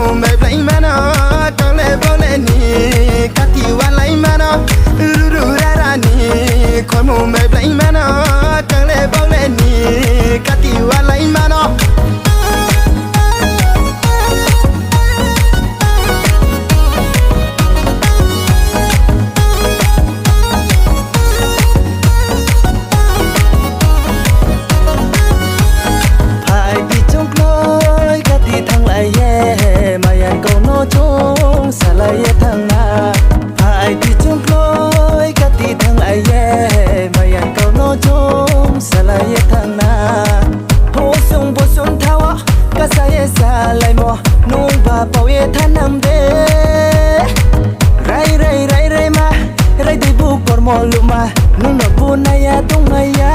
mù mày lấy mà nó có lẽ bao lẽ nì cắt thì qua lấy mà nó ru ru ra ra nì khói mù mày lấy mà nó có lẽ bao lẽ nì cắt thì qua lấy mà nó bao ye than nam de rai rai rai rai ma rai di bu kor mo luma nung no bu na ya tung na ya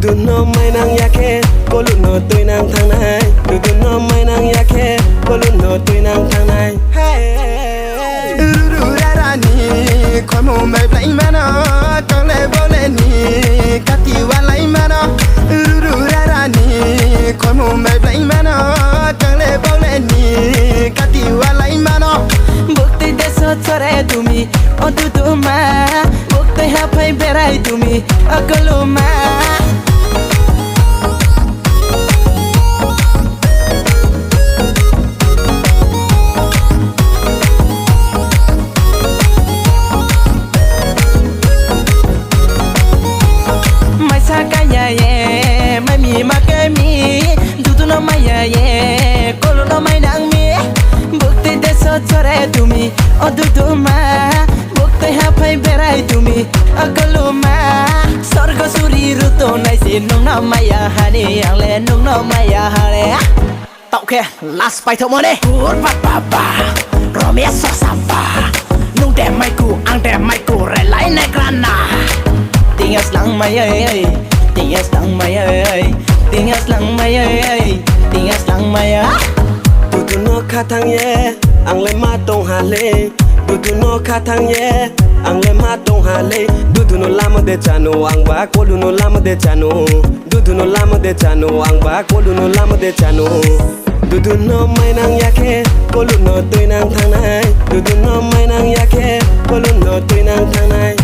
du no mai nang ya ke ko lu no tôi nang thang này du no mai nang ya ke ko lu no tôi nang thang này ru ru ra ra ni khói mù mày lấy mà nó có lẽ bao lẽ ni cắt thì qua lấy mà nó ru ru ra ra ni khói mù mày lấy mà nó có lẽ bao lẽ ni cắt thì qua lấy mà nó bukti desa sore tumi ontu tuma bukti hapai berai tumi akaluma sore tumi ontu tuma bukti hapai berai tumi akaluma sorga suri ruto nai sin nung na maya hani yang le nung na maya hare tao khe last bài thâu mơ đi cuốn vắt bà bà rồi mía sọ samba nung đẹp mai cu ăn đẹp mai cu rồi lấy này grana tingas lang maya tingas lang maya tingas lang maya tingas lang maya du no kha thang ye ang le ma tong ha le du no kha thang ye ang le ma tong ha le du no lam de chano ang ba ko du no lam de chano du no lam de chano ang ba ko du no lam de chano du no mai nang ya ke ko lu no tôi nang thang này du no mai nang ya ke ko lu no tôi nang thang này